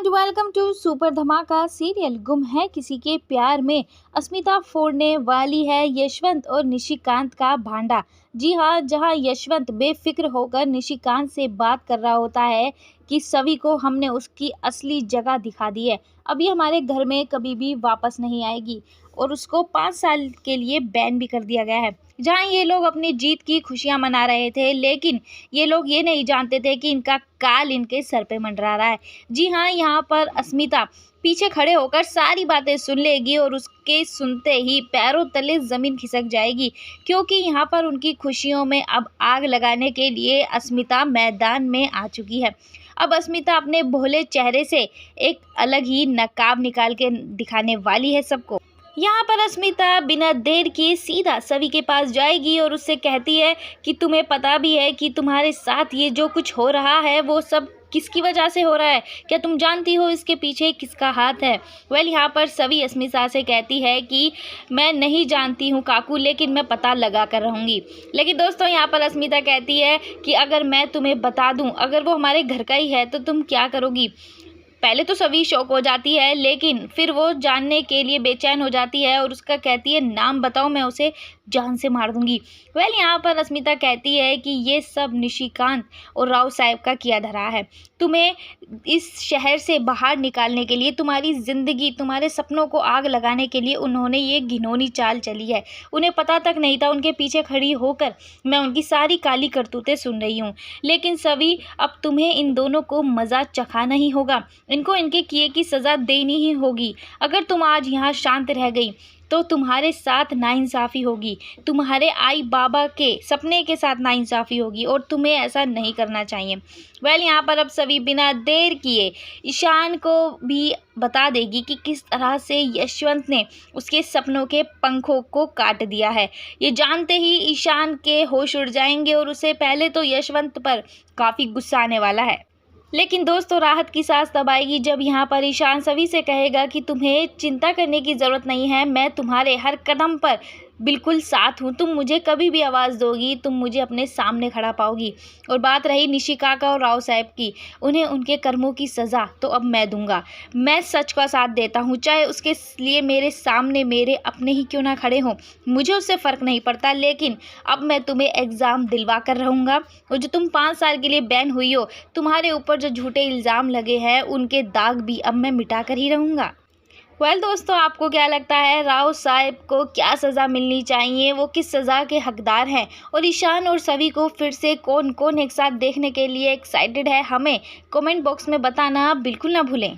And welcome to super धमाका serial. गुम है किसी के प्यार में अस्मिता फोड़ने वाली है यशवंत और निशिकांत का भांडा। जी हाँ, जहाँ यशवंत बेफिक्र होकर निशिकांत से बात कर रहा होता है कि सभी को हमने उसकी असली जगह दिखा दी है, अभी हमारे घर में कभी भी वापस नहीं आएगी और उसको 5 साल के लिए बैन भी कर दिया गया है। जहाँ ये लोग अपनी जीत की खुशियां मना रहे थे, लेकिन ये लोग ये नहीं जानते थे कि इनका काल इनके सर पे मंडरा रहा है। जी हाँ, यहाँ पर अस्मिता पीछे खड़े होकर सारी बातें सुन लेगी और उसके सुनते ही पैरों तले ज़मीन खिसक जाएगी, क्योंकि यहाँ पर उनकी खुशियों में अब आग लगाने के लिए अस्मिता मैदान में आ चुकी है। अब अस्मिता अपने भोले चेहरे से एक अलग ही नकाब निकाल के दिखाने वाली है सबको। यहाँ पर अस्मिता बिना देर किए सीधा सवी के पास जाएगी और उससे कहती है कि तुम्हें पता भी है कि तुम्हारे साथ ये जो कुछ हो रहा है वो सब किसकी वजह से हो रहा है? क्या तुम जानती हो इसके पीछे किसका हाथ है? यहाँ पर सवी अस्मिता से कहती है कि मैं नहीं जानती हूँ काकू, लेकिन मैं पता लगा कर रहूँगी। लेकिन दोस्तों, यहाँ पर अस्मिता कहती है कि अगर मैं तुम्हें बता दूँ, अगर वो हमारे घर का ही है तो तुम क्या करोगी? पहले तो सभी शौक हो जाती है, लेकिन फिर वो जानने के लिए बेचैन हो जाती है और उसका कहती है नाम बताओ, मैं उसे जान से मार दूंगी। यहाँ पर अस्मिता कहती है कि ये सब निशिकांत और राव साहब का किया धरा है। तुम्हें इस शहर से बाहर निकालने के लिए, तुम्हारी ज़िंदगी, तुम्हारे सपनों को आग लगाने के लिए उन्होंने ये घिनौनी चाल चली है। उन्हें पता तक नहीं था, उनके पीछे खड़ी होकर मैं उनकी सारी काली करतूतें सुन रही हूँ। लेकिन सभी, अब तुम्हें इन दोनों को मज़ा चखाना ही होगा, इनको इनके किए की सज़ा देनी ही होगी। अगर तुम आज यहाँ शांत रह गई तो तुम्हारे साथ नाइंसाफ़ी होगी, तुम्हारे आई बाबा के सपने के साथ नाइंसाफ़ी होगी और तुम्हें ऐसा नहीं करना चाहिए। यहाँ पर अब सभी बिना देर किए ईशान को भी बता देगी कि किस तरह से यशवंत ने उसके सपनों के पंखों को काट दिया है। ये जानते ही ईशान के होश उड़ जाएंगे और उसे पहले तो यशवंत पर काफ़ी गुस्सा आने वाला है। लेकिन दोस्तों, राहत की सांस तब आएगी जब यहाँ पर ईशान सभी से कहेगा कि तुम्हें चिंता करने की ज़रूरत नहीं है, मैं तुम्हारे हर कदम पर बिल्कुल साथ हूँ। तुम मुझे कभी भी आवाज़ दोगी, तुम मुझे अपने सामने खड़ा पाओगी। और बात रही निशिकाका और राव साहब की, उन्हें उनके कर्मों की सज़ा तो अब मैं दूंगा। मैं सच का साथ देता हूँ, चाहे उसके लिए मेरे सामने मेरे अपने ही क्यों ना खड़े हों, मुझे उससे फ़र्क नहीं पड़ता। लेकिन अब मैं तुम्हें एग्ज़ाम दिलवा कर रहूँगा और जो तुम 5 साल के लिए बैन हुई हो, तुम्हारे ऊपर जो झूठे इल्ज़ाम लगे हैं उनके दाग भी अब मैं मिटा कर ही रहूँगा। दोस्तों, आपको क्या लगता है, राव साहब को क्या सज़ा मिलनी चाहिए? वो किस सज़ा के हकदार हैं? और ईशान और सभी को फिर से कौन कौन एक साथ देखने के लिए एक्साइटेड है, हमें कमेंट बॉक्स में बताना बिल्कुल ना भूलें।